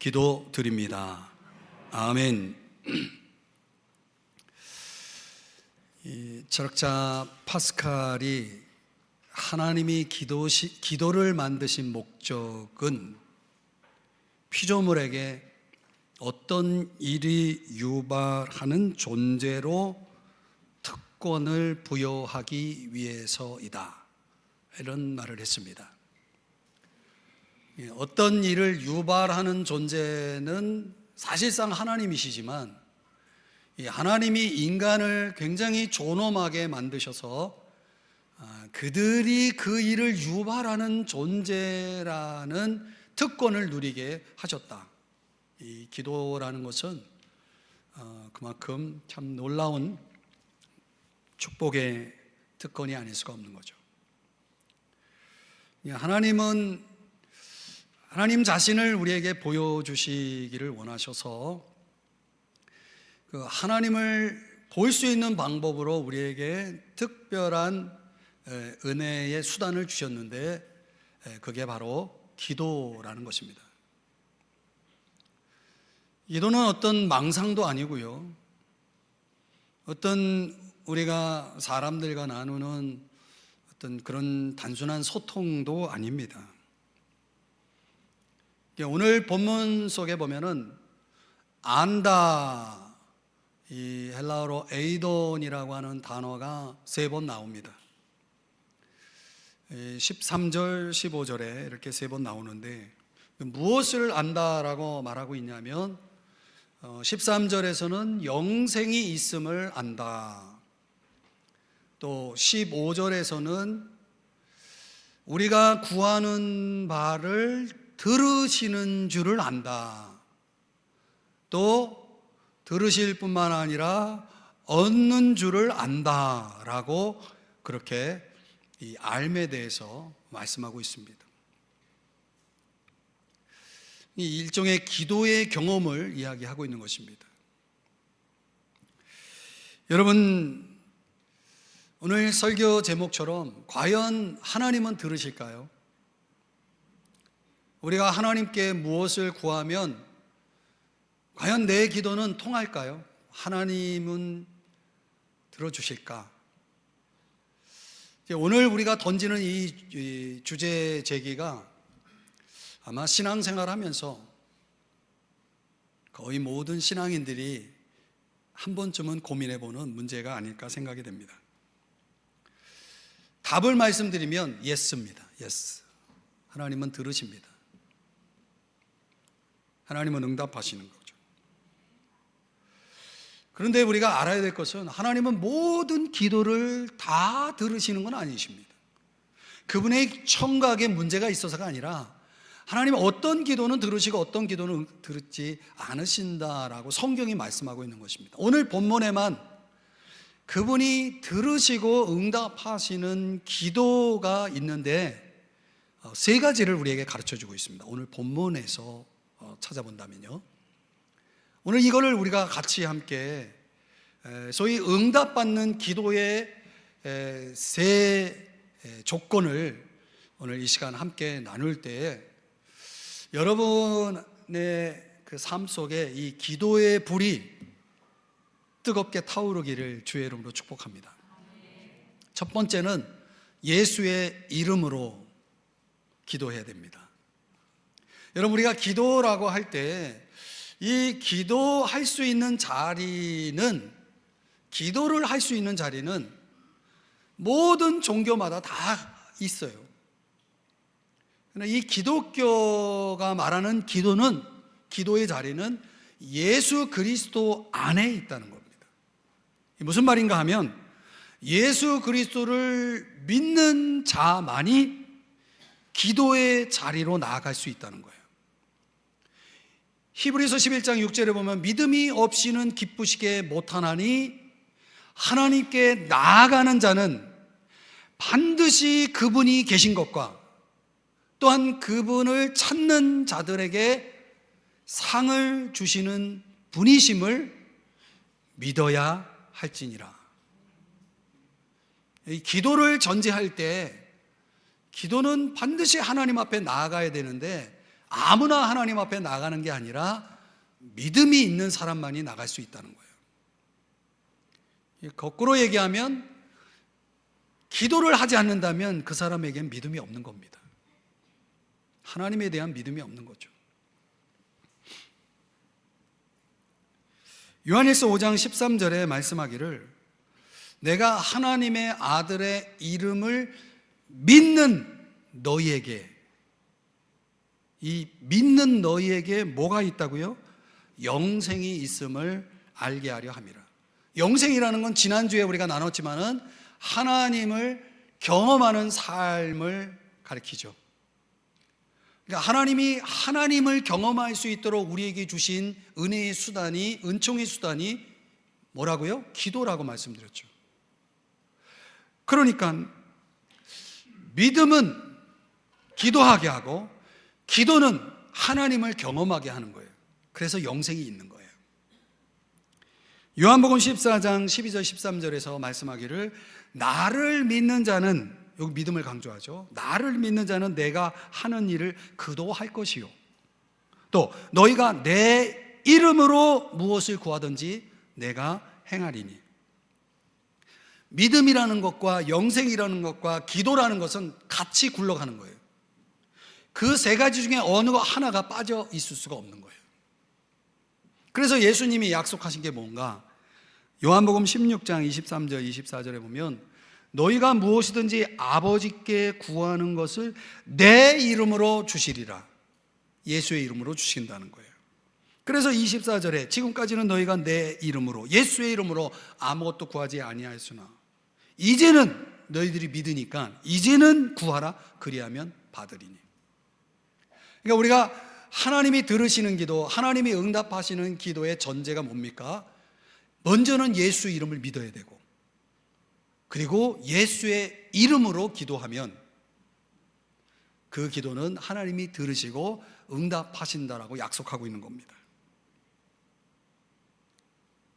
기도드립니다. 아멘. 이 철학자 파스칼이 하나님이 기도를 만드신 목적은 피조물에게 어떤 일이 유발하는 존재로 특권을 부여하기 위해서이다, 이런 말을 했습니다. 어떤 일을 유발하는 존재는 사실상 하나님이시지만, 하나님이 인간을 굉장히 존엄하게 만드셔서 그들이 그 일을 유발하는 존재라는 특권을 누리게 하셨다. 이 기도라는 것은 그만큼 참 놀라운 축복의 특권이 아닐 수가 없는 거죠. 하나님 자신을 우리에게 보여주시기를 원하셔서 그 하나님을 볼 수 있는 방법으로 우리에게 특별한 은혜의 수단을 주셨는데, 그게 바로 기도라는 것입니다. 기도는 어떤 망상도 아니고요, 어떤 우리가 사람들과 나누는 어떤 그런 단순한 소통도 아닙니다. 오늘 본문 속에 보면은 안다, 이 헬라어로 에이돈이라고 하는 단어가 3번 나옵니다. 13절, 15절에 이렇게 3번 나오는데, 무엇을 안다라고 말하고 있냐면 13절에서는 영생이 있음을 안다. 또 15절에서는 우리가 구하는 바를 들으시는 줄을 안다. 또 들으실 뿐만 아니라 얻는 줄을 안다라고 그렇게 이 알에 대해서 말씀하고 있습니다. 이 일종의 기도의 경험을 이야기하고 있는 것입니다. 여러분, 오늘 설교 제목처럼 과연 하나님은 들으실까요? 우리가 하나님께 무엇을 구하면 과연 내 기도는 통할까요? 하나님은 들어주실까? 오늘 우리가 던지는 이 주제 제기가 아마 신앙생활 하면서 거의 모든 신앙인들이 한 번쯤은 고민해보는 문제가 아닐까 생각이 됩니다. 답을 말씀드리면 예스입니다. 예스. 하나님은 들으십니다. 하나님은 응답하시는 거죠. 그런데 우리가 알아야 될 것은 하나님은 모든 기도를 다 들으시는 건 아니십니다. 그분의 청각에 문제가 있어서가 아니라 하나님은 어떤 기도는 들으시고 어떤 기도는 들지 않으신다라고 성경이 말씀하고 있는 것입니다. 오늘 본문에만 그분이 들으시고 응답하시는 기도가 있는데 3가지를 우리에게 가르쳐주고 있습니다. 오늘 본문에서 찾아본다면요, 오늘 이거를 우리가 같이 함께 소위 응답받는 기도의 3 조건을 오늘 이 시간 함께 나눌 때 여러분의 그 삶 속에 이 기도의 불이 뜨겁게 타오르기를 주의 이름으로 축복합니다. 첫 번째는 예수의 이름으로 기도해야 됩니다. 여러분, 우리가 기도라고 할 때 이 기도할 수 있는 자리는, 기도를 할 수 있는 자리는 모든 종교마다 다 있어요. 그러나 이 기독교가 말하는 기도는, 기도의 자리는 예수 그리스도 안에 있다는 겁니다. 무슨 말인가 하면 예수 그리스도를 믿는 자만이 기도의 자리로 나아갈 수 있다는 거예요. 히브리서 11장 6절에 보면 믿음이 없이는 기쁘시게 못하나니 하나님께 나아가는 자는 반드시 그분이 계신 것과 또한 그분을 찾는 자들에게 상을 주시는 분이심을 믿어야 할지니라. 이 기도를 전제할 때 기도는 반드시 하나님 앞에 나아가야 되는데 아무나 하나님 앞에 나가는 게 아니라 믿음이 있는 사람만이 나갈 수 있다는 거예요. 거꾸로 얘기하면 기도를 하지 않는다면 그 사람에겐 믿음이 없는 겁니다. 하나님에 대한 믿음이 없는 거죠. 요한일서 5장 13절에 말씀하기를 내가 하나님의 아들의 이름을 믿는 너희에게, 이 믿는 너희에게 뭐가 있다고요? 영생이 있음을 알게 하려 함이라. 영생이라는 건 지난주에 우리가 나눴지만은 하나님을 경험하는 삶을 가리키죠. 그러니까 하나님이 하나님을 경험할 수 있도록 우리에게 주신 은혜의 수단이, 은총의 수단이 뭐라고요? 기도라고 말씀드렸죠. 그러니까 믿음은 기도하게 하고 기도는 하나님을 경험하게 하는 거예요. 그래서 영생이 있는 거예요. 요한복음 14장 12절 13절에서 말씀하기를 나를 믿는 자는, 여기 믿음을 강조하죠. 나를 믿는 자는 내가 하는 일을 그도 할 것이요, 또 너희가 내 이름으로 무엇을 구하든지 내가 행하리니. 믿음이라는 것과 영생이라는 것과 기도라는 것은 같이 굴러가는 거예요. 그 세 가지 중에 어느 하나가 빠져 있을 수가 없는 거예요. 그래서 예수님이 약속하신 게 뭔가? 요한복음 16장 23절 24절에 보면 너희가 무엇이든지 아버지께 구하는 것을 내 이름으로 주시리라. 예수의 이름으로 주신다는 거예요. 그래서 24절에 지금까지는 너희가 내 이름으로, 예수의 이름으로 아무것도 구하지 아니하였으나 이제는 너희들이 믿으니까 이제는 구하라. 그리하면 받으리니. 그러니까 우리가 하나님이 들으시는 기도, 하나님이 응답하시는 기도의 전제가 뭡니까? 먼저는 예수 이름을 믿어야 되고, 그리고 예수의 이름으로 기도하면 그 기도는 하나님이 들으시고 응답하신다라고 약속하고 있는 겁니다.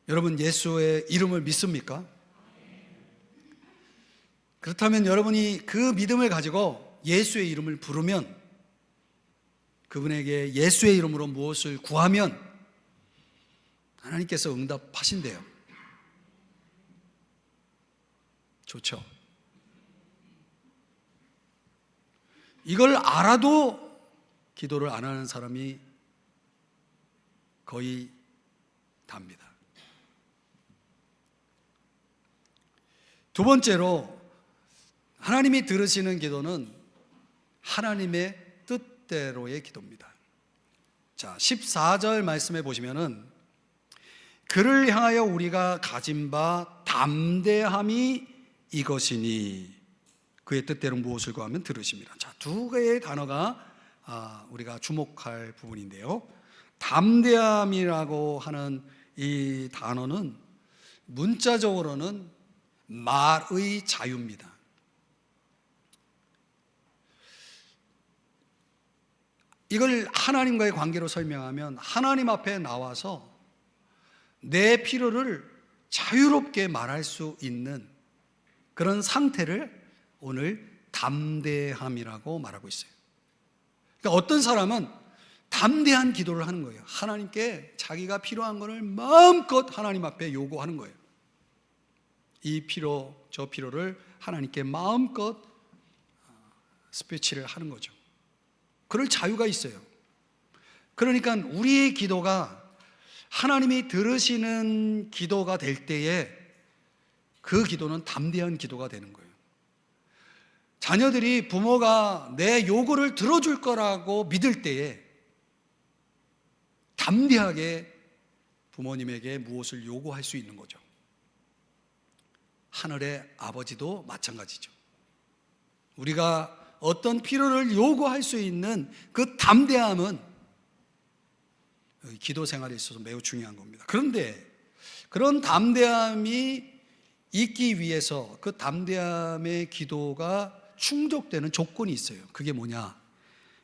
여러분, 예수의 이름을 믿습니까? 그렇다면 여러분이 그 믿음을 가지고 예수의 이름을 부르면, 그분에게 예수의 이름으로 무엇을 구하면 하나님께서 응답하신대요. 좋죠? 이걸 알아도 기도를 안 하는 사람이 거의 답니다. 두 번째로, 하나님이 들으시는 기도는 하나님의 뜻대로의 기도입니다. 자, 14절 말씀해 보시면은 그를 향하여 우리가 가진 바 담대함이 이것이니 그의 뜻대로 무엇을 구하면 들으십니다. 자, 두 개의 단어가 우리가 주목할 부분인데요. 담대함이라고 하는 이 단어는 문자적으로는 말의 자유입니다. 이걸 하나님과의 관계로 설명하면 하나님 앞에 나와서 내 필요를 자유롭게 말할 수 있는 그런 상태를 오늘 담대함이라고 말하고 있어요. 그러니까 어떤 사람은 담대한 기도를 하는 거예요. 하나님께 자기가 필요한 것을 마음껏 하나님 앞에 요구하는 거예요. 이 필요, 저 필요를 하나님께 마음껏 스피치를 하는 거죠. 그럴 자유가 있어요. 그러니까 우리의 기도가 하나님이 들으시는 기도가 될 때에 그 기도는 담대한 기도가 되는 거예요. 자녀들이 부모가 내 요구를 들어줄 거라고 믿을 때에 담대하게 부모님에게 무엇을 요구할 수 있는 거죠. 하늘의 아버지도 마찬가지죠. 우리가 어떤 필요를 요구할 수 있는 그 담대함은 기도 생활에 있어서 매우 중요한 겁니다. 그런데 그런 담대함이 있기 위해서 그 담대함의 기도가 충족되는 조건이 있어요. 그게 뭐냐?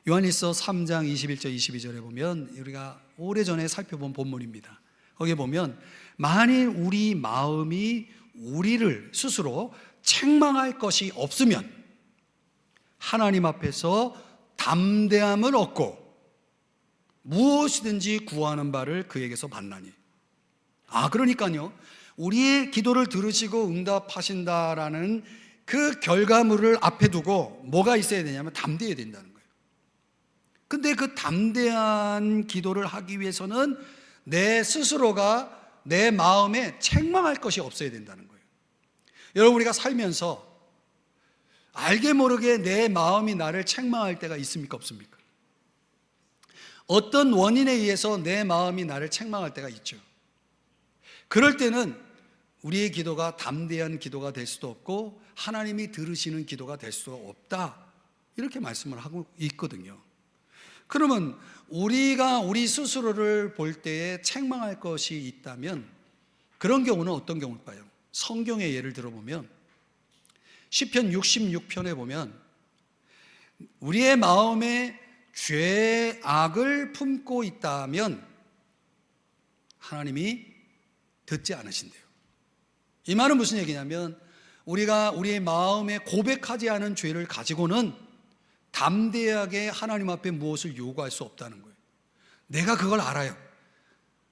요한일서 3장 21절 22절에 보면 우리가 오래전에 살펴본 본문입니다. 거기에 보면 만일 우리 마음이 우리를 스스로 책망할 것이 없으면 하나님 앞에서 담대함을 얻고 무엇이든지 구하는 바를 그에게서 받나니. 그러니까요, 우리의 기도를 들으시고 응답하신다라는 그 결과물을 앞에 두고 뭐가 있어야 되냐면 담대해야 된다는 거예요. 근데 그 담대한 기도를 하기 위해서는 내 스스로가 내 마음에 책망할 것이 없어야 된다는 거예요. 여러분, 우리가 살면서 알게 모르게 내 마음이 나를 책망할 때가 있습니까, 없습니까? 어떤 원인에 의해서 내 마음이 나를 책망할 때가 있죠. 그럴 때는 우리의 기도가 담대한 기도가 될 수도 없고 하나님이 들으시는 기도가 될 수도 없다, 이렇게 말씀을 하고 있거든요. 그러면 우리가 우리 스스로를 볼 때에 책망할 것이 있다면 그런 경우는 어떤 경우일까요? 성경의 예를 들어보면 시편 66편에 보면 우리의 마음에 죄악을 품고 있다면 하나님이 듣지 않으신대요. 이 말은 무슨 얘기냐면 우리가 우리의 마음에 고백하지 않은 죄를 가지고는 담대하게 하나님 앞에 무엇을 요구할 수 없다는 거예요. 내가 그걸 알아요.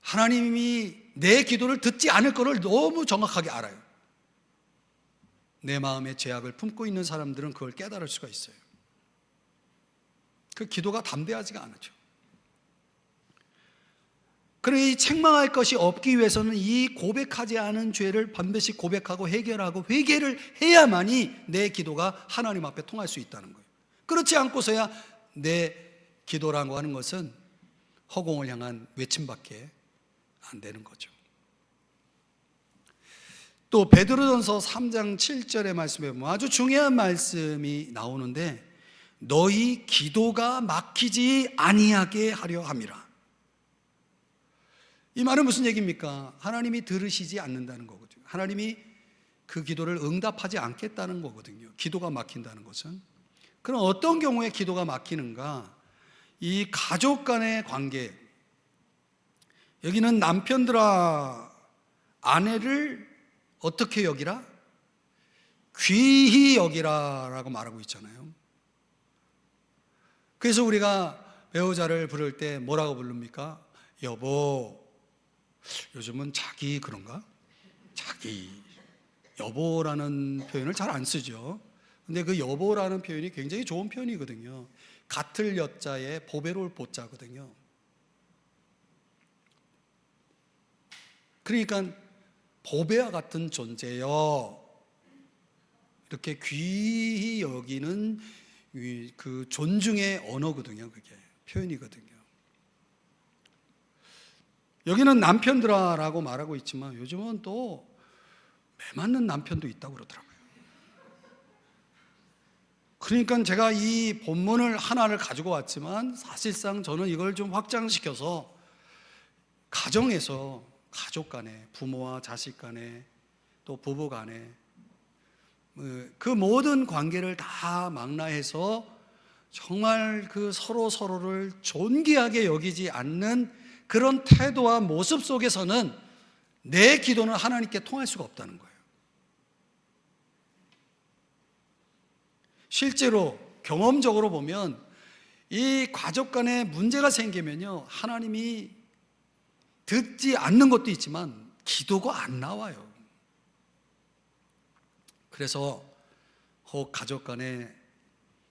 하나님이 내 기도를 듣지 않을 것을 너무 정확하게 알아요. 내 마음에 죄악을 품고 있는 사람들은 그걸 깨달을 수가 있어요. 그 기도가 담대하지가 않죠. 그러니 이 책망할 것이 없기 위해서는 이 고백하지 않은 죄를 반드시 고백하고 해결하고 회개를 해야만이 내 기도가 하나님 앞에 통할 수 있다는 거예요. 그렇지 않고서야 내 기도라고 하는 것은 허공을 향한 외침밖에 안 되는 거죠. 또 베드로전서 3장 7절의 말씀에 보면 아주 중요한 말씀이 나오는데 너희 기도가 막히지 아니하게 하려 함이라. 이 말은 무슨 얘기입니까? 하나님이 들으시지 않는다는 거거든요. 하나님이 그 기도를 응답하지 않겠다는 거거든요. 기도가 막힌다는 것은. 그럼 어떤 경우에 기도가 막히는가? 이 가족 간의 관계, 여기는 남편들아 아내를 어떻게 여기라? 귀히 여기라 라고 말하고 있잖아요. 그래서 우리가 배우자를 부를 때 뭐라고 부릅니까? 여보. 요즘은 자기 그런가? 자기. 여보라는 표현을 잘 안 쓰죠. 근데 그 여보라는 표현이 굉장히 좋은 표현이거든요. 같을 여자에 보배로울 보자거든요. 그러니까 보배와 같은 존재요, 이렇게 귀히 여기는 그 존중의 언어거든요. 그게 표현이거든요. 여기는 남편들아라고 말하고 있지만 요즘은 또 매 맞는 남편도 있다고 그러더라고요. 그러니까 제가 이 본문을 하나를 가지고 왔지만 사실상 저는 이걸 좀 확장시켜서 가정에서 가족 간에, 부모와 자식 간에, 또 부부 간에 그 모든 관계를 다 망라해서 정말 그 서로를 존귀하게 여기지 않는 그런 태도와 모습 속에서는 내 기도는 하나님께 통할 수가 없다는 거예요. 실제로 경험적으로 보면 이 가족 간에 문제가 생기면요, 하나님이 듣지 않는 것도 있지만 기도가 안 나와요. 그래서 혹 가족 간에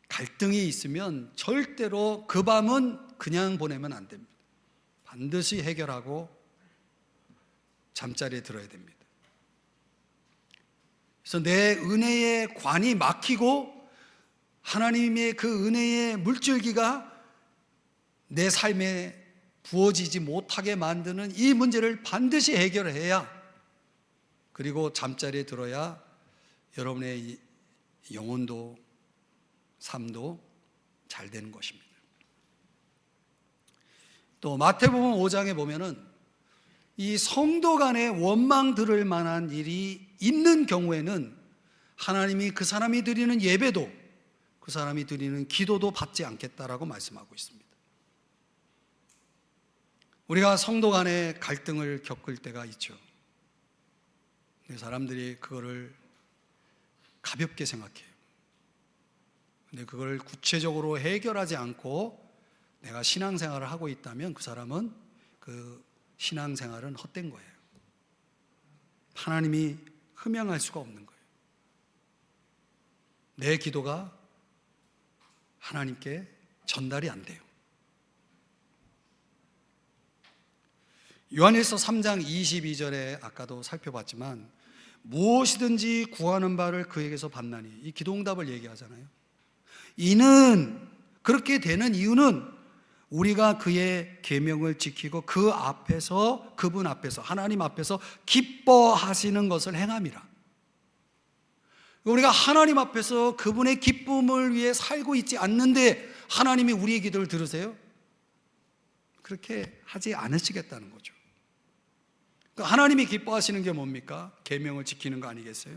갈등이 있으면 절대로 그 밤은 그냥 보내면 안 됩니다. 반드시 해결하고 잠자리에 들어야 됩니다. 그래서 내 은혜의 관이 막히고 하나님의 그 은혜의 물줄기가 내 삶에 부어지지 못하게 만드는 이 문제를 반드시 해결해야, 그리고 잠자리에 들어야 여러분의 영혼도 삶도 잘 되는 것입니다. 또 마태복음 5장에 보면은 이 성도 간에 원망 들을 만한 일이 있는 경우에는 하나님이 그 사람이 드리는 예배도, 그 사람이 드리는 기도도 받지 않겠다라고 말씀하고 있습니다. 우리가 성도 간에 갈등을 겪을 때가 있죠. 근데 사람들이 그거를 가볍게 생각해요. 근데 그걸 구체적으로 해결하지 않고 내가 신앙생활을 하고 있다면 그 사람은 그 신앙생활은 헛된 거예요. 하나님이 흠양할 수가 없는 거예요. 내 기도가 하나님께 전달이 안 돼요. 요한일서 3장 22절에 아까도 살펴봤지만 무엇이든지 구하는 바를 그에게서 받나니, 이 기도응답을 얘기하잖아요. 이는, 그렇게 되는 이유는 우리가 그의 계명을 지키고 그 앞에서, 그분 앞에서, 하나님 앞에서 기뻐하시는 것을 행함이라. 우리가 하나님 앞에서 그분의 기쁨을 위해 살고 있지 않는데 하나님이 우리의 기도를 들으세요? 그렇게 하지 않으시겠다는 거죠. 하나님이 기뻐하시는 게 뭡니까? 계명을 지키는 거 아니겠어요?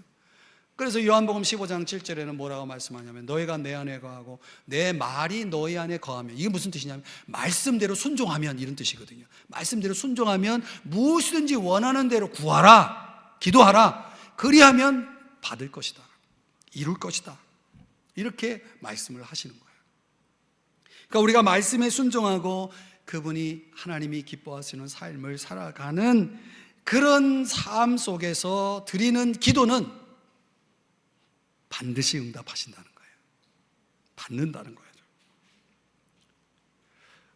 그래서 요한복음 15장 7절에는 뭐라고 말씀하냐면 너희가 내 안에 거하고 내 말이 너희 안에 거하면, 이게 무슨 뜻이냐면 말씀대로 순종하면, 이런 뜻이거든요. 말씀대로 순종하면 무엇이든지 원하는 대로 구하라, 기도하라, 그리하면 받을 것이다, 이룰 것이다, 이렇게 말씀을 하시는 거예요. 그러니까 우리가 말씀에 순종하고 그분이, 하나님이 기뻐하시는 삶을 살아가는 그런 삶 속에서 드리는 기도는 반드시 응답하신다는 거예요. 받는다는 거예요.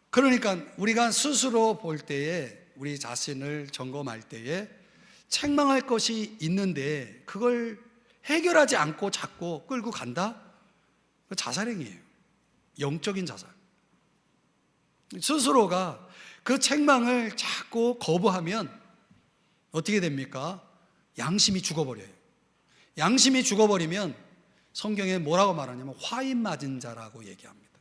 그러니까 우리가 스스로 볼 때에, 우리 자신을 점검할 때에 책망할 것이 있는데 그걸 해결하지 않고 자꾸 끌고 간다? 자살행위예요. 영적인 자살. 스스로가 그 책망을 자꾸 거부하면 어떻게 됩니까? 양심이 죽어버려요. 양심이 죽어버리면 성경에 뭐라고 말하냐면 화인 맞은 자라고 얘기합니다.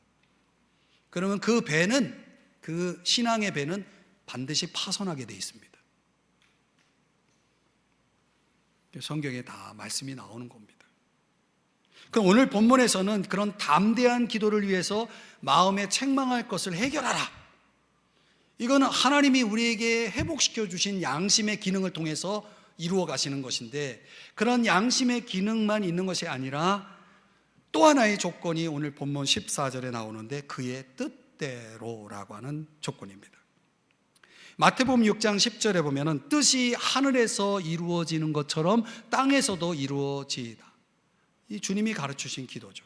그러면 그 배는, 그 신앙의 배는 반드시 파손하게 돼 있습니다. 성경에 다 말씀이 나오는 겁니다. 그럼 오늘 본문에서는 그런 담대한 기도를 위해서 마음에 책망할 것을 해결하라, 이거는 하나님이 우리에게 회복시켜 주신 양심의 기능을 통해서 이루어 가시는 것인데, 그런 양심의 기능만 있는 것이 아니라 또 하나의 조건이 오늘 본문 14절에 나오는데 그의 뜻대로라고 하는 조건입니다. 마태복음 6장 10절에 보면은 뜻이 하늘에서 이루어지는 것처럼 땅에서도 이루어지이다. 이 주님이 가르치신 기도죠.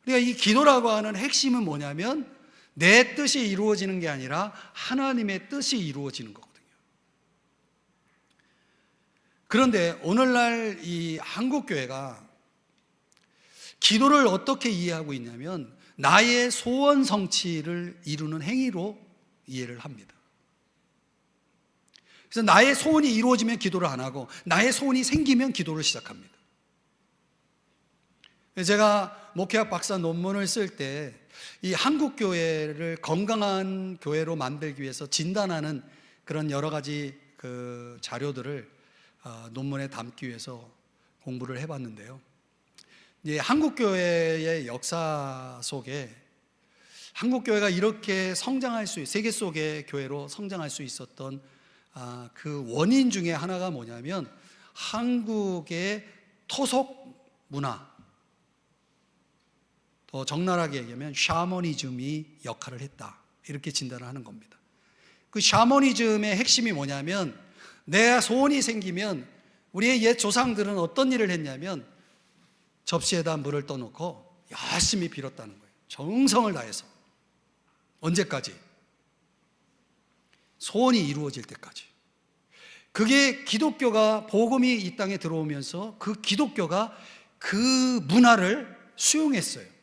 그러니까 이 기도라고 하는 핵심은 뭐냐면 내 뜻이 이루어지는 게 아니라 하나님의 뜻이 이루어지는 거거든요. 그런데 오늘날 이 한국교회가 기도를 어떻게 이해하고 있냐면 나의 소원 성취를 이루는 행위로 이해를 합니다. 그래서 나의 소원이 이루어지면 기도를 안 하고 나의 소원이 생기면 기도를 시작합니다. 제가 목회학 박사 논문을 쓸 때 이 한국 교회를 건강한 교회로 만들기 위해서 진단하는 그런 여러 가지 그 자료들을 논문에 담기 위해서 공부를 해봤는데요. 한국 교회의 역사 속에 한국 교회가 이렇게 성장할 수, 세계 속의 교회로 성장할 수 있었던 그 원인 중에 하나가 뭐냐면 한국의 토속 문화, 더 적나라하게 얘기하면 샤머니즘이 역할을 했다, 이렇게 진단을 하는 겁니다. 그 샤머니즘의 핵심이 뭐냐면 내 소원이 생기면 우리의 옛 조상들은 어떤 일을 했냐면 접시에다 물을 떠놓고 열심히 빌었다는 거예요. 정성을 다해서. 언제까지? 소원이 이루어질 때까지. 그게 기독교가, 복음이 이 땅에 들어오면서 그 기독교가 그 문화를 수용했어요.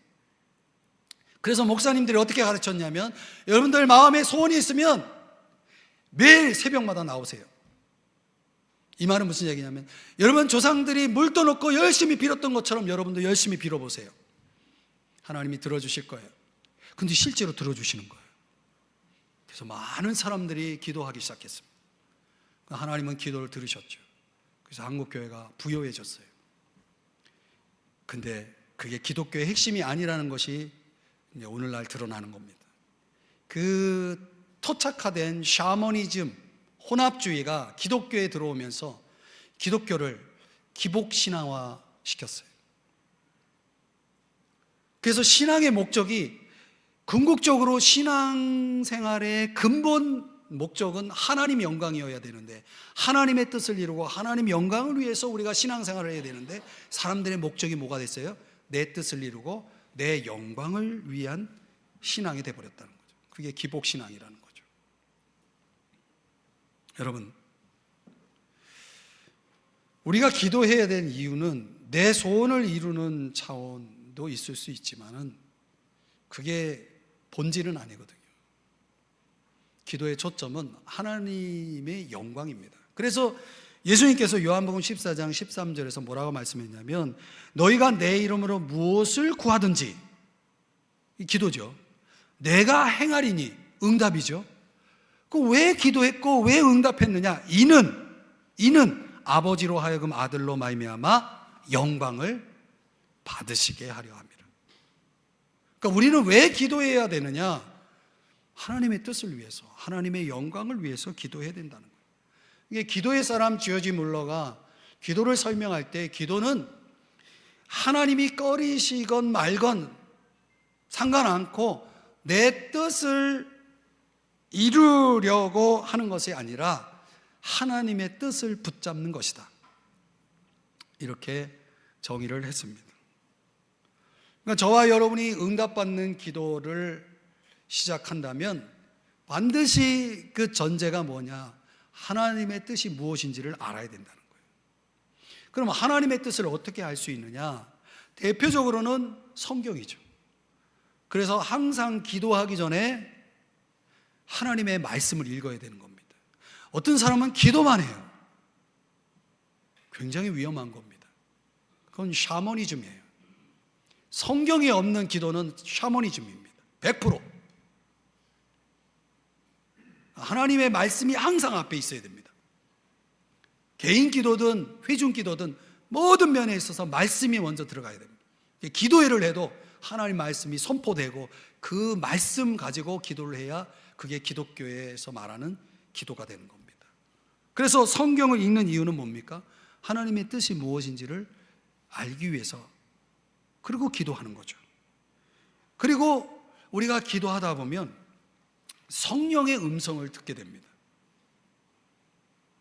그래서 목사님들이 어떻게 가르쳤냐면 여러분들 마음에 소원이 있으면 매일 새벽마다 나오세요. 이 말은 무슨 얘기냐면 여러분 조상들이 물 떠놓고 열심히 빌었던 것처럼 여러분도 열심히 빌어보세요. 하나님이 들어주실 거예요. 근데 실제로 들어주시는 거예요. 그래서 많은 사람들이 기도하기 시작했습니다. 하나님은 기도를 들으셨죠. 그래서 한국교회가 부요해졌어요. 근데 그게 기독교의 핵심이 아니라는 것이 이제 오늘날 드러나는 겁니다. 그 토착화된 샤머니즘, 혼합주의가 기독교에 들어오면서 기독교를 기복신앙화 시켰어요. 그래서 신앙의 목적이 궁극적으로 신앙생활의 근본 목적은 하나님 영광이어야 되는데, 하나님의 뜻을 이루고 하나님 영광을 위해서 우리가 신앙생활을 해야 되는데, 사람들의 목적이 뭐가 됐어요? 내 뜻을 이루고 내 영광을 위한 신앙이 되어버렸다는 거죠. 그게 기복신앙이라는 거죠. 여러분, 우리가 기도해야 되는 이유는 내 소원을 이루는 차원도 있을 수 있지만은 그게 본질은 아니거든요. 기도의 초점은 하나님의 영광입니다. 그래서 예수님께서 요한복음 14장 13절에서 뭐라고 말씀했냐면, 너희가 내 이름으로 무엇을 구하든지, 이 기도죠, 내가 행하리니, 응답이죠. 그 왜 기도했고 왜 응답했느냐? 이는 아버지로 하여금 아들로 말미암아 영광을 받으시게 하려 합니다. 그러니까 우리는 왜 기도해야 되느냐? 하나님의 뜻을 위해서, 하나님의 영광을 위해서 기도해야 된다는 거예요. 이게 기도의 사람 지어지 물러가 기도를 설명할 때, 기도는 하나님이 꺼리시건 말건 상관 않고 내 뜻을 이루려고 하는 것이 아니라 하나님의 뜻을 붙잡는 것이다, 이렇게 정의를 했습니다. 그러니까 저와 여러분이 응답받는 기도를 시작한다면 반드시 그 전제가 뭐냐? 하나님의 뜻이 무엇인지를 알아야 된다는 거예요. 그럼 하나님의 뜻을 어떻게 알 수 있느냐? 대표적으로는 성경이죠. 그래서 항상 기도하기 전에 하나님의 말씀을 읽어야 되는 겁니다. 어떤 사람은 기도만 해요. 굉장히 위험한 겁니다. 그건 샤머니즘이에요. 성경이 없는 기도는 샤머니즘입니다. 100%. 하나님의 말씀이 항상 앞에 있어야 됩니다. 개인 기도든 회중 기도든 모든 면에 있어서 말씀이 먼저 들어가야 됩니다. 기도회를 해도 하나님 말씀이 선포되고 그 말씀 가지고 기도를 해야 그게 기독교에서 말하는 기도가 되는 겁니다. 그래서 성경을 읽는 이유는 뭡니까? 하나님의 뜻이 무엇인지를 알기 위해서, 그리고 기도하는 거죠. 그리고 우리가 기도하다 보면 성령의 음성을 듣게 됩니다.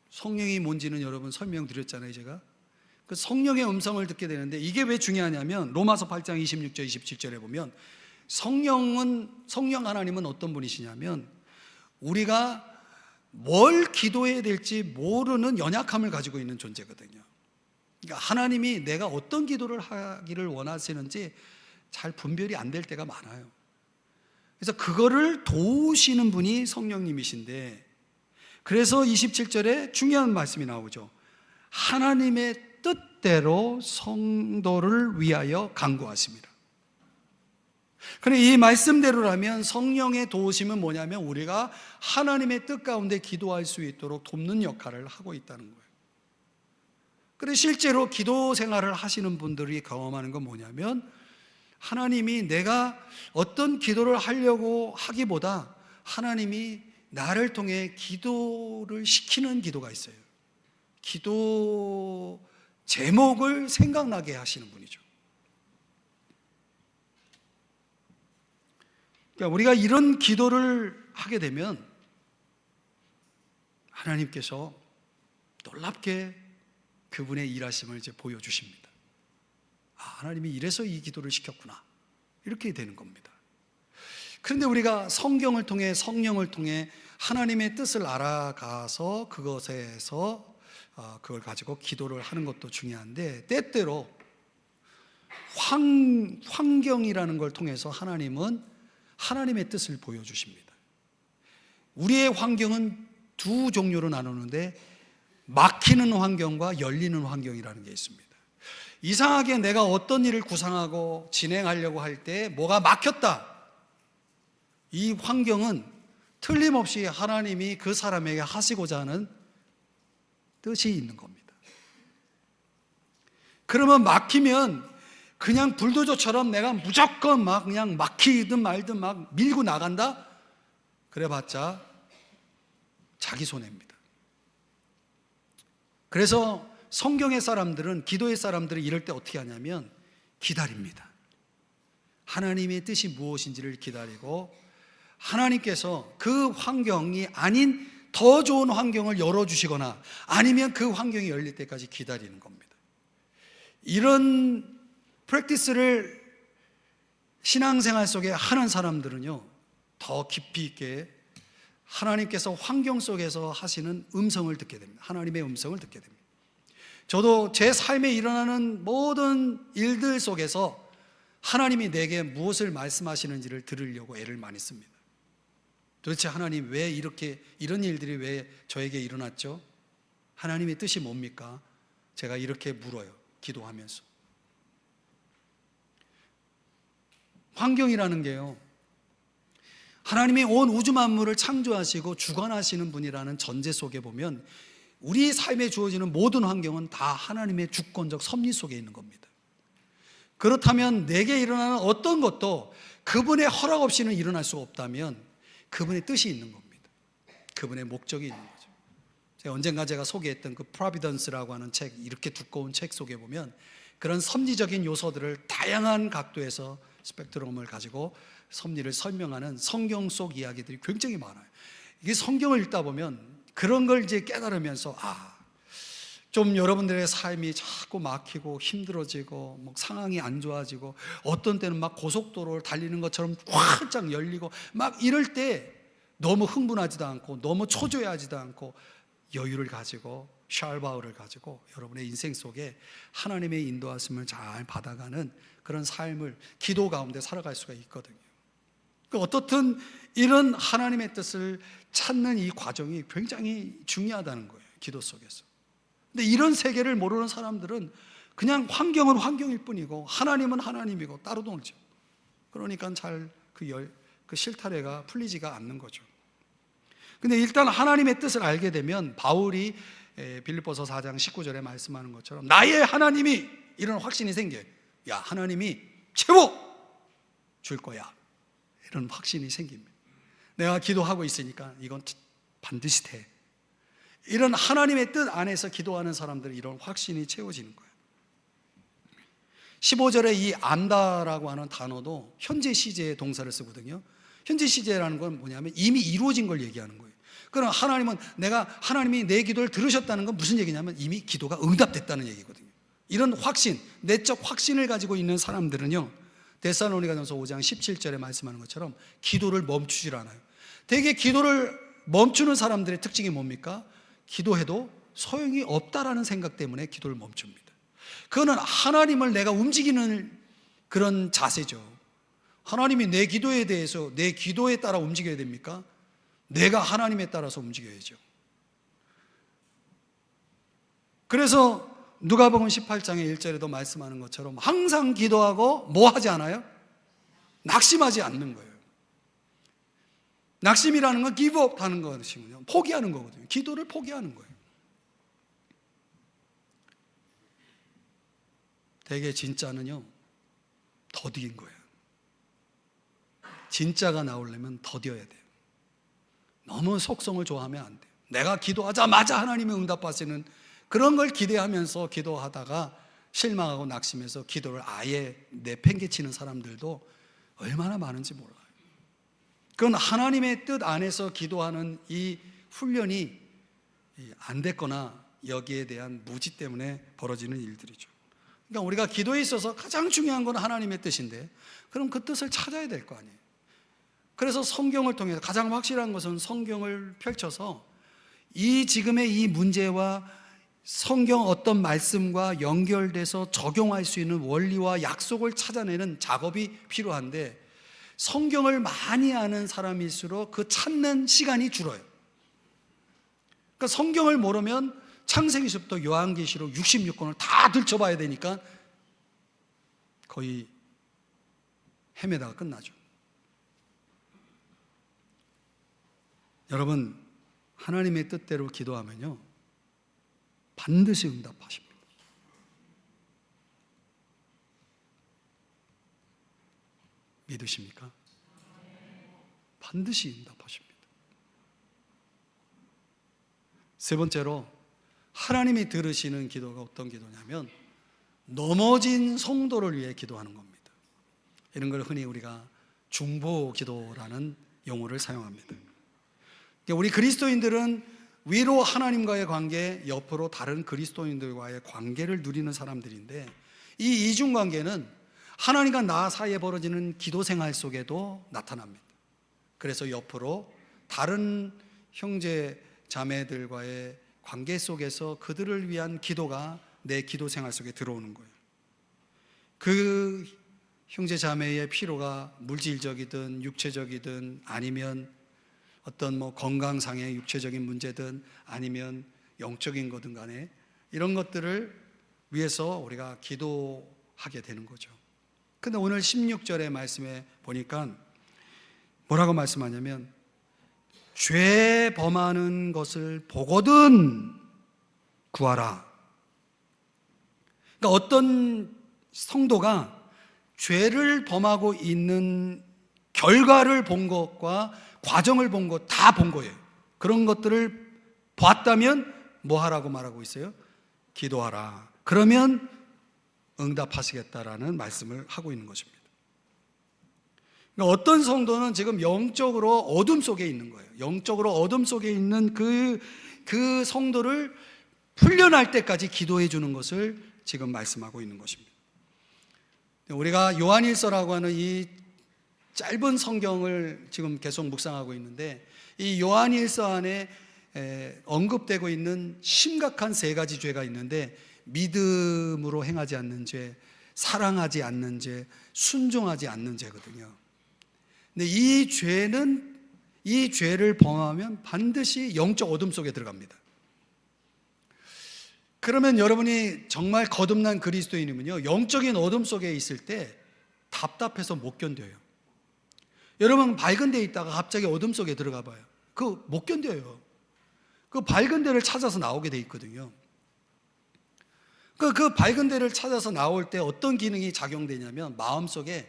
성령이 뭔지는 여러분 설명드렸잖아요, 제가. 그 성령의 음성을 듣게 되는데, 이게 왜 중요하냐면 로마서 8장 26절 27절에 보면 성령 하나님은 어떤 분이시냐면, 우리가 뭘 기도해야 될지 모르는 연약함을 가지고 있는 존재거든요. 그러니까 하나님이 내가 어떤 기도를 하기를 원하시는지 잘 분별이 안 될 때가 많아요. 그래서 그거를 도우시는 분이 성령님이신데, 그래서 27절에 중요한 말씀이 나오죠. 하나님의 뜻대로 성도를 위하여 간구하십니다. 그런데 이 말씀대로라면 성령의 도우심은 뭐냐면, 우리가 하나님의 뜻 가운데 기도할 수 있도록 돕는 역할을 하고 있다는 거예요. 그런데 실제로 기도 생활을 하시는 분들이 경험하는 건 뭐냐면, 하나님이 내가 어떤 기도를 하려고 하기보다 하나님이 나를 통해 기도를 시키는 기도가 있어요. 기도 제목을 생각나게 하시는 분이죠. 그러니까 우리가 이런 기도를 하게 되면 하나님께서 놀랍게 그분의 일하심을 이제 보여주십니다. 아, 하나님이 이래서 이 기도를 시켰구나, 이렇게 되는 겁니다. 그런데 우리가 성경을 통해, 성령을 통해 하나님의 뜻을 알아가서 그것에서 그걸 가지고 기도를 하는 것도 중요한데, 때때로 환경이라는 걸 통해서 하나님은 하나님의 뜻을 보여주십니다. 우리의 환경은 두 종류로 나누는데, 막히는 환경과 열리는 환경이라는 게 있습니다. 이상하게 내가 어떤 일을 구상하고 진행하려고 할 때 뭐가 막혔다, 이 환경은 틀림없이 하나님이 그 사람에게 하시고자 하는 뜻이 있는 겁니다. 그러면 막히면 그냥 불도저처럼 내가 무조건 막 그냥 막히든 말든 막 밀고 나간다? 그래봤자 자기 손해입니다. 그래서 성경의 사람들은, 기도의 사람들은 이럴 때 어떻게 하냐면 기다립니다. 하나님의 뜻이 무엇인지를 기다리고 하나님께서 그 환경이 아닌 더 좋은 환경을 열어주시거나 아니면 그 환경이 열릴 때까지 기다리는 겁니다. 이런 프랙티스를 신앙생활 속에 하는 사람들은요, 더 깊이 있게 하나님께서 환경 속에서 하시는 음성을 듣게 됩니다. 하나님의 음성을 듣게 됩니다. 저도 제 삶에 일어나는 모든 일들 속에서 하나님이 내게 무엇을 말씀하시는지를 들으려고 애를 많이 씁니다. 도대체 하나님 왜 이런 일들이 왜 저에게 일어났죠? 하나님의 뜻이 뭡니까? 제가 이렇게 물어요. 기도하면서. 환경이라는 게요, 하나님이 온 우주 만물을 창조하시고 주관하시는 분이라는 전제 속에 보면 우리 삶에 주어지는 모든 환경은 다 하나님의 주권적 섭리 속에 있는 겁니다. 그렇다면 내게 일어나는 어떤 것도 그분의 허락 없이는 일어날 수가 없다면 그분의 뜻이 있는 겁니다. 그분의 목적이 있는 거죠. 언젠가 제가 소개했던 그 프로비던스라고 하는 책, 이렇게 두꺼운 책 속에 보면 그런 섭리적인 요소들을 다양한 각도에서 스펙트럼을 가지고 섭리를 설명하는 성경 속 이야기들이 굉장히 많아요. 이게 성경을 읽다 보면 그런 걸 이제 깨달으면서 좀 여러분들의 삶이 자꾸 막히고 힘들어지고 뭐 상황이 안 좋아지고 어떤 때는 막 고속도로를 달리는 것처럼 활짝 열리고 막 이럴 때 너무 흥분하지도 않고 너무 초조해하지도 않고 여유를 가지고 샬바우를 가지고 여러분의 인생 속에 하나님의 인도하심을 잘 받아가는 그런 삶을 기도 가운데 살아갈 수가 있거든요. 어떻든 이런 하나님의 뜻을 찾는 이 과정이 굉장히 중요하다는 거예요, 기도 속에서. 근데 이런 세계를 모르는 사람들은 그냥 환경은 환경일 뿐이고 하나님은 하나님이고 따로 놀죠. 그러니까 잘 그 실타래가 풀리지가 않는 거죠. 근데 일단 하나님의 뜻을 알게 되면 바울이 빌립보서 4장 19절에 말씀하는 것처럼 나의 하나님이, 이런 확신이 생겨요. 야, 하나님이 채워 줄 거야, 이런 확신이 생깁니다. 내가 기도하고 있으니까 이건 반드시 돼. 이런 하나님의 뜻 안에서 기도하는 사람들은 이런 확신이 채워지는 거예요. 15절에 이 안다라고 하는 단어도 현재 시제의 동사를 쓰거든요. 현재 시제라는 건 뭐냐면 이미 이루어진 걸 얘기하는 거예요. 그럼 하나님이 내 기도를 들으셨다는 건 무슨 얘기냐면 이미 기도가 응답됐다는 얘기거든요. 이런 확신, 내적 확신을 가지고 있는 사람들은요, 데살로니가전서 5장 17절에 말씀하는 것처럼 기도를 멈추질 않아요. 되게 기도를 멈추는 사람들의 특징이 뭡니까? 기도해도 소용이 없다라는 생각 때문에 기도를 멈춥니다. 그거는 하나님을 내가 움직이는 그런 자세죠. 하나님이 내 기도에 대해서 내 기도에 따라 움직여야 됩니까? 내가 하나님에 따라서 움직여야죠. 그래서 누가복음 18장의 1절에도 말씀하는 것처럼 항상 기도하고 뭐 하지 않아요? 낙심하지 않는 거예요. 낙심이라는 건 give up 하는 것이군요. 포기하는 거거든요. 기도를 포기하는 거예요. 되게 진짜는요, 더디인 거예요. 진짜가 나오려면 더뎌야 돼요. 너무 속성을 좋아하면 안 돼요. 내가 기도하자마자 하나님이 응답하시는 그런 걸 기대하면서 기도하다가 실망하고 낙심해서 기도를 아예 내팽개치는 사람들도 얼마나 많은지 몰라요. 그건 하나님의 뜻 안에서 기도하는 이 훈련이 안 됐거나 여기에 대한 무지 때문에 벌어지는 일들이죠. 그러니까 우리가 기도에 있어서 가장 중요한 건 하나님의 뜻인데 그럼 그 뜻을 찾아야 될 거 아니에요. 그래서 성경을 통해서 가장 확실한 것은 성경을 펼쳐서 이 지금의 이 문제와 성경 어떤 말씀과 연결돼서 적용할 수 있는 원리와 약속을 찾아내는 작업이 필요한데 성경을 많이 아는 사람일수록 그 찾는 시간이 줄어요. 그러니까 성경을 모르면 창세기서부터 요한계시록 66권을 다 들춰봐야 되니까 거의 헤매다가 끝나죠. 여러분, 하나님의 뜻대로 기도하면요 반드시 응답하십니다. 믿으십니까? 반드시 응답하십니다. 세 번째로 하나님이 들으시는 기도가 어떤 기도냐면 넘어진 성도를 위해 기도하는 겁니다. 이런 걸 흔히 우리가 중보 기도라는 용어를 사용합니다. 그러니까 우리 그리스도인들은 위로 하나님과의 관계, 옆으로 다른 그리스도인들과의 관계를 누리는 사람들인데, 이 이중관계는 하나님과 나 사이에 벌어지는 기도 생활 속에도 나타납니다. 그래서 옆으로 다른 형제 자매들과의 관계 속에서 그들을 위한 기도가 내 기도 생활 속에 들어오는 거예요. 그 형제 자매의 필요가 물질적이든 육체적이든 아니면 어떤 건강상의 육체적인 문제든 아니면 영적인 거든 간에 이런 것들을 위해서 우리가 기도하게 되는 거죠. 근데 오늘 16절의 말씀에 보니까 뭐라고 말씀하냐면, 죄 범하는 것을 보거든 구하라. 그러니까 어떤 성도가 죄를 범하고 있는 결과를 본 것과 과정을 본 것 다 본 거예요. 그런 것들을 봤다면 뭐 하라고 말하고 있어요? 기도하라. 그러면 응답하시겠다라는 말씀을 하고 있는 것입니다. 그러니까 어떤 성도는 지금 영적으로 어둠 속에 있는 거예요. 영적으로 어둠 속에 있는 그 성도를 풀려날 때까지 기도해 주는 것을 지금 말씀하고 있는 것입니다. 우리가 요한일서라고 하는 이 짧은 성경을 지금 계속 묵상하고 있는데, 이 요한일서 안에 언급되고 있는 심각한 세 가지 죄가 있는데, 믿음으로 행하지 않는 죄, 사랑하지 않는 죄, 순종하지 않는 죄거든요. 근데 이 죄를 범하면 반드시 영적 어둠 속에 들어갑니다. 그러면 여러분이 정말 거듭난 그리스도인이면요, 영적인 어둠 속에 있을 때 답답해서 못 견뎌요. 여러분 밝은 데에 있다가 갑자기 어둠 속에 들어가 봐요. 그거 못 견뎌요. 그 밝은 데를 찾아서 나오게 돼 있거든요. 그 밝은 데를 찾아서 나올 때 어떤 기능이 작용되냐면, 마음속에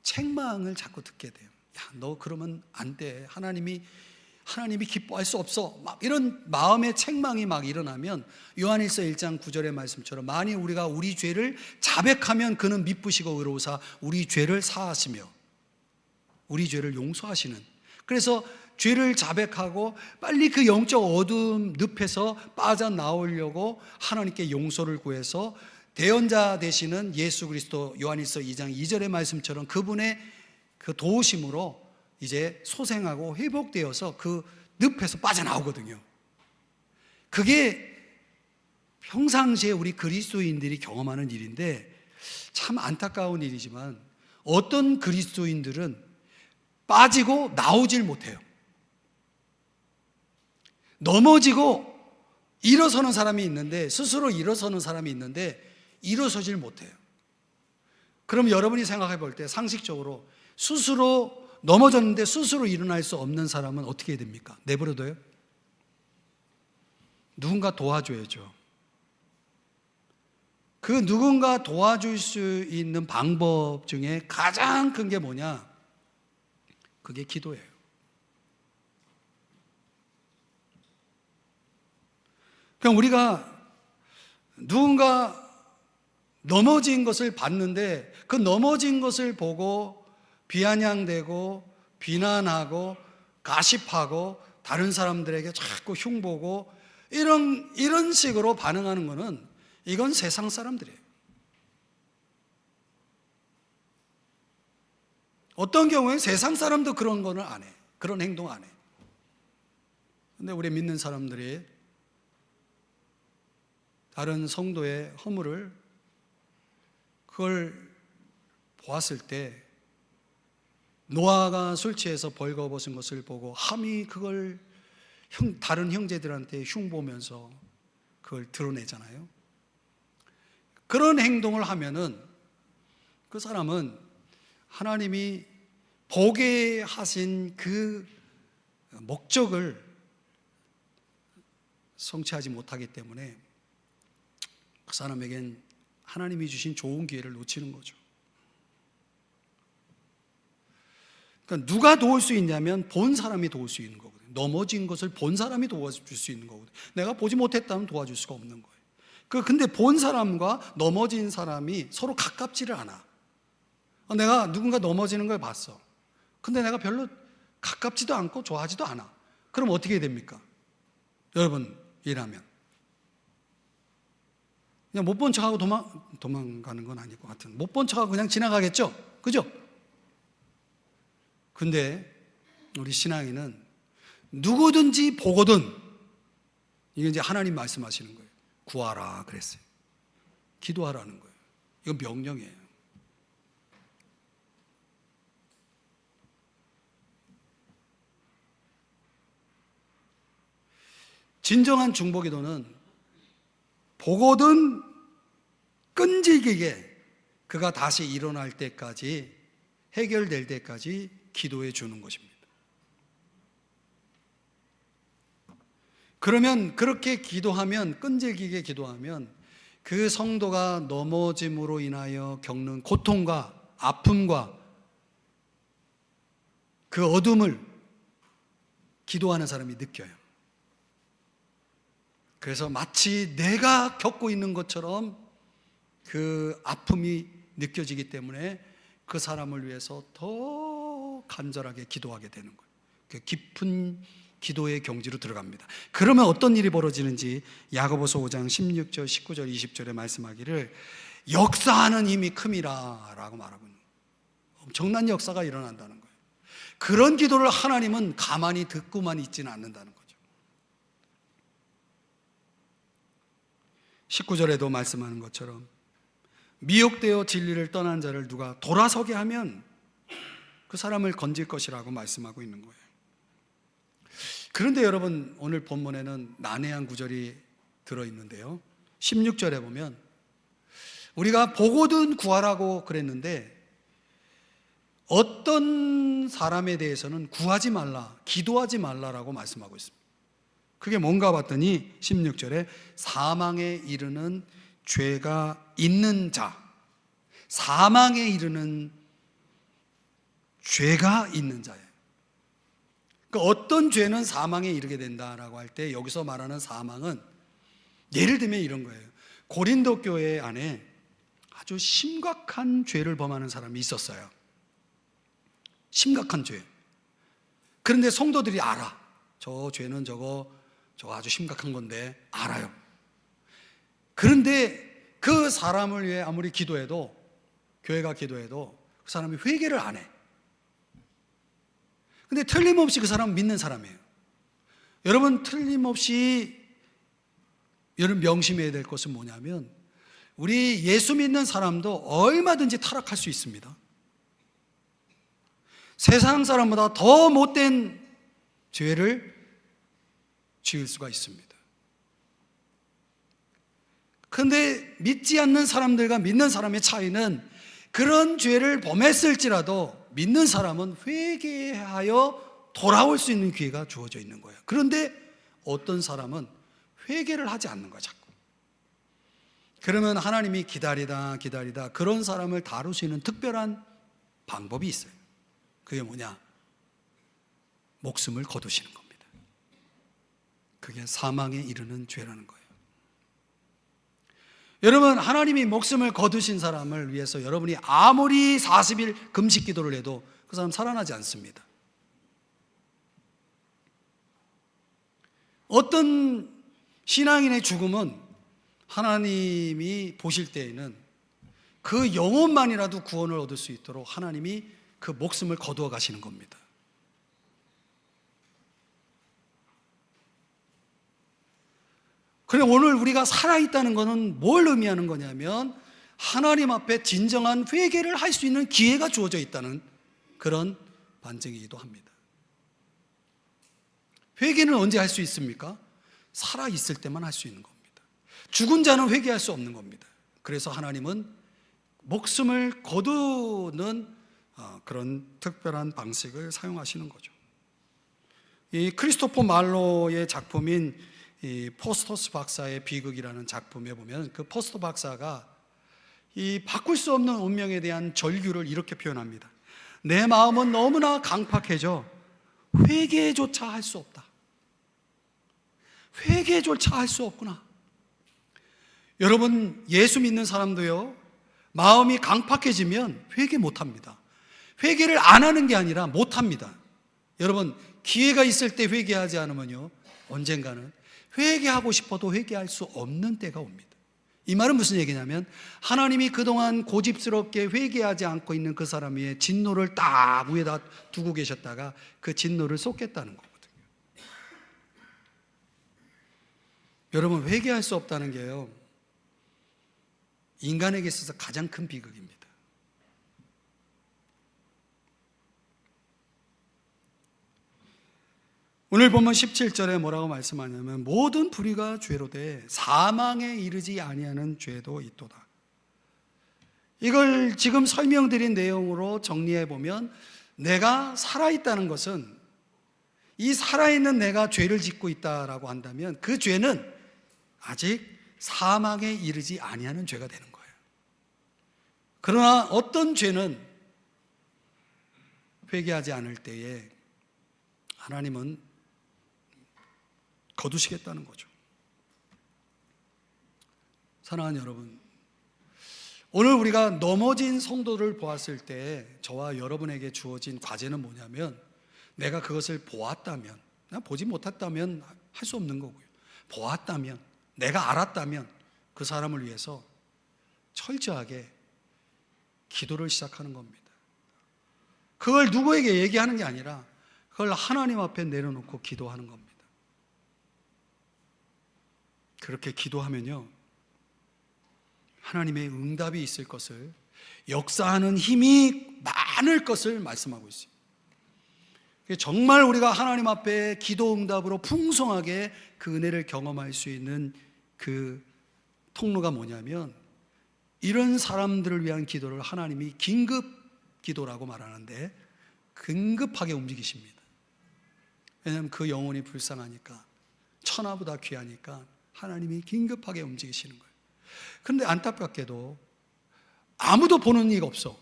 책망을 자꾸 듣게 돼요. 야, 너 그러면 안 돼. 하나님이 기뻐할 수 없어. 막 이런 마음의 책망이 막 일어나면, 요한일서 1장 9절의 말씀처럼 만일 우리가 우리 죄를 자백하면 그는 미쁘시고 의로우사 우리 죄를 사하시며 우리 죄를 용서하시는. 그래서 죄를 자백하고 빨리 그 영적 어둠 늪에서 빠져나오려고 하나님께 용서를 구해서 대언자 되시는 예수 그리스도, 요한일서 2장 2절의 말씀처럼 그분의 그 도우심으로 이제 소생하고 회복되어서 그 늪에서 빠져나오거든요. 그게 평상시에 우리 그리스도인들이 경험하는 일인데, 참 안타까운 일이지만 어떤 그리스도인들은 빠지고 나오질 못해요. 넘어지고 일어서는 사람이 있는데, 스스로 일어서는 사람이 있는데 일어서질 못해요. 그럼 여러분이 생각해 볼 때 상식적으로 스스로 넘어졌는데 스스로 일어날 수 없는 사람은 어떻게 해야 됩니까? 내버려둬요? 누군가 도와줘야죠. 그 누군가 도와줄 수 있는 방법 중에 가장 큰 게 뭐냐? 그게 기도예요. 그냥 우리가 누군가 넘어진 것을 봤는데 그 넘어진 것을 보고 비아냥대고 비난하고 가십하고 다른 사람들에게 자꾸 흉보고 이런 식으로 반응하는 것은, 이건 세상 사람들이에요. 어떤 경우에 세상 사람도 그런 거는 안 해. 그런 행동 안 해. 근데 우리 믿는 사람들이 다른 성도의 허물을 그걸 보았을 때, 노아가 술 취해서 벌거벗은 것을 보고 함이 그걸 다른 형제들한테 흉보면서 그걸 드러내잖아요. 그런 행동을 하면은 그 사람은 하나님이 보게 하신 그 목적을 성취하지 못하기 때문에 그 사람에겐 하나님이 주신 좋은 기회를 놓치는 거죠. 그러니까 누가 도울 수 있냐면 본 사람이 도울 수 있는 거거든요. 넘어진 것을 본 사람이 도와줄 수 있는 거거든요. 내가 보지 못했다면 도와줄 수가 없는 거예요. 근데 본 사람과 넘어진 사람이 서로 가깝지를 않아. 내가 누군가 넘어지는 걸 봤어. 근데 내가 별로 가깝지도 않고 좋아하지도 않아. 그럼 어떻게 됩니까? 여러분, 이라면 그냥 못 본 척하고 도망가는 건 아닐 것 같은, 못 본 척하고 그냥 지나가겠죠? 그죠? 근데 우리 신앙인은 누구든지 보거든, 이게 이제 하나님 말씀하시는 거예요. 구하라 그랬어요. 기도하라는 거예요. 이건 명령이에요. 진정한 중보기도는 보거든 끈질기게 그가 다시 일어날 때까지, 해결될 때까지 기도해 주는 것입니다. 그러면 그렇게 기도하면, 끈질기게 기도하면 그 성도가 넘어짐으로 인하여 겪는 고통과 아픔과 그 어둠을 기도하는 사람이 느껴요. 그래서 마치 내가 겪고 있는 것처럼 그 아픔이 느껴지기 때문에 그 사람을 위해서 더 간절하게 기도하게 되는 거예요. 그 깊은 기도의 경지로 들어갑니다. 그러면 어떤 일이 벌어지는지 야고보서 5장 16절, 19절, 20절에 말씀하기를 역사하는 힘이 큼이라 라고 말하고 있는 거예요. 엄청난 역사가 일어난다는 거예요. 그런 기도를 하나님은 가만히 듣고만 있지는 않는다는 거예요. 19절에도 말씀하는 것처럼 미혹되어 진리를 떠난 자를 누가 돌아서게 하면 그 사람을 건질 것이라고 말씀하고 있는 거예요. 그런데 여러분, 오늘 본문에는 난해한 구절이 들어있는데요, 16절에 보면 우리가 보거든 구하라고 그랬는데 어떤 사람에 대해서는 구하지 말라, 기도하지 말라라고 말씀하고 있습니다. 그게 뭔가 봤더니 16절에 사망에 이르는 죄가 있는 자, 사망에 이르는 죄가 있는 자예요. 그러니까 어떤 죄는 사망에 이르게 된다라고 할 때 여기서 말하는 사망은 예를 들면 이런 거예요. 고린도 교회 안에 아주 심각한 죄를 범하는 사람이 있었어요. 심각한 죄. 그런데 성도들이 알아. 저 죄는 저거 아주 심각한 건데 알아요. 그런데 그 사람을 위해 아무리 기도해도, 교회가 기도해도 그 사람이 회개를 안 해. 근데 틀림없이 그 사람은 믿는 사람이에요. 여러분, 틀림없이 여러분 명심해야 될 것은 뭐냐면 우리 예수 믿는 사람도 얼마든지 타락할 수 있습니다. 세상 사람보다 더 못된 죄를 지을 수가 있습니다. 그런데 믿지 않는 사람들과 믿는 사람의 차이는 그런 죄를 범했을지라도 믿는 사람은 회개하여 돌아올 수 있는 기회가 주어져 있는 거예요. 그런데 어떤 사람은 회개를 하지 않는 거야, 자꾸. 그러면 하나님이 기다리다 그런 사람을 다루시는 특별한 방법이 있어요. 그게 뭐냐? 목숨을 거두시는 겁니다. 그게 사망에 이르는 죄라는 거예요. 여러분, 하나님이 목숨을 거두신 사람을 위해서 여러분이 아무리 40일 금식 기도를 해도 그 사람 살아나지 않습니다. 어떤 신앙인의 죽음은 하나님이 보실 때에는 그 영혼만이라도 구원을 얻을 수 있도록 하나님이 그 목숨을 거두어 가시는 겁니다. 그래, 오늘 우리가 살아있다는 것은 뭘 의미하는 거냐면 하나님 앞에 진정한 회개를 할 수 있는 기회가 주어져 있다는 그런 반증이기도 합니다. 회개는 언제 할 수 있습니까? 살아있을 때만 할 수 있는 겁니다. 죽은 자는 회개할 수 없는 겁니다. 그래서 하나님은 목숨을 거두는 그런 특별한 방식을 사용하시는 거죠. 이 크리스토퍼 말로의 작품인 이 포스터스 박사의 비극이라는 작품에 보면 그 포스터 박사가 이 바꿀 수 없는 운명에 대한 절규를 이렇게 표현합니다. 내 마음은 너무나 강팍해져 회개조차 할 수 없다. 회개조차 할 수 없구나. 여러분, 예수 믿는 사람도요, 마음이 강팍해지면 회개 못합니다. 회개를 안 하는 게 아니라 못합니다. 여러분, 기회가 있을 때 회개하지 않으면요, 언젠가는 회개하고 싶어도 회개할 수 없는 때가 옵니다. 이 말은 무슨 얘기냐면, 하나님이 그동안 고집스럽게 회개하지 않고 있는 그 사람 위에 진노를 딱 위에다 두고 계셨다가 그 진노를 쏟겠다는 거거든요. 여러분, 회개할 수 없다는 게요, 인간에게 있어서 가장 큰 비극입니다. 오늘 보면 17절에 뭐라고 말씀하냐면, 모든 불의가 죄로 돼 사망에 이르지 아니하는 죄도 있도다. 이걸 지금 설명드린 내용으로 정리해 보면, 내가 살아있다는 것은, 이 살아있는 내가 죄를 짓고 있다라고 한다면 그 죄는 아직 사망에 이르지 아니하는 죄가 되는 거예요. 그러나 어떤 죄는 회개하지 않을 때에 하나님은 거두시겠다는 거죠. 사랑하는 여러분, 오늘 우리가 넘어진 성도를 보았을 때 저와 여러분에게 주어진 과제는 뭐냐면, 내가 그것을 보았다면, 보지 못했다면 할 수 없는 거고요, 보았다면, 내가 알았다면 그 사람을 위해서 철저하게 기도를 시작하는 겁니다. 그걸 누구에게 얘기하는 게 아니라 그걸 하나님 앞에 내려놓고 기도하는 겁니다. 그렇게 기도하면요, 하나님의 응답이 있을 것을, 역사하는 힘이 많을 것을 말씀하고 있습니다. 정말 우리가 하나님 앞에 기도 응답으로 풍성하게 그 은혜를 경험할 수 있는 그 통로가 뭐냐면, 이런 사람들을 위한 기도를 하나님이 긴급 기도라고 말하는데 긴급하게 움직이십니다. 왜냐하면 그 영혼이 불쌍하니까, 천하보다 귀하니까 하나님이 긴급하게 움직이시는 거예요. 그런데 안타깝게도 아무도 보는 이가 없어.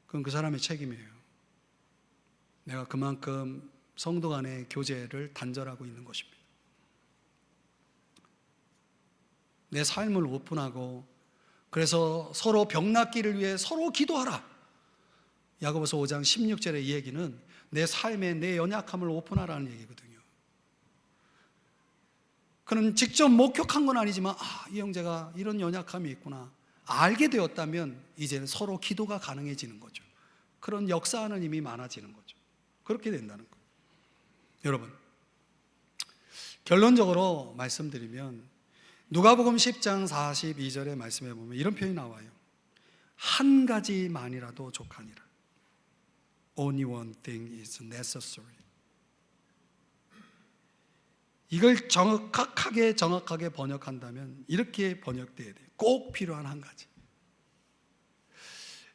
그건 그 사람의 책임이에요. 내가 그만큼 성도 간의 교제를 단절하고 있는 것입니다. 내 삶을 오픈하고, 그래서 서로 병낫기를 위해 서로 기도하라. 야고보서 5장 16절의 이 얘기는 내 삶에 내 연약함을 오픈하라는 얘기거든요. 그는 직접 목격한 건 아니지만, 이 형제가 이런 연약함이 있구나 알게 되었다면 이제는 서로 기도가 가능해지는 거죠. 그런 역사하는 힘이 많아지는 거죠. 그렇게 된다는 거예요. 여러분, 결론적으로 말씀드리면, 누가복음 10장 42절의 말씀에 보면 이런 표현이 나와요. 한 가지만이라도 족하니라. Only one thing is necessary. 이걸 정확하게 번역한다면 이렇게 번역돼야 돼요. 꼭 필요한 한 가지.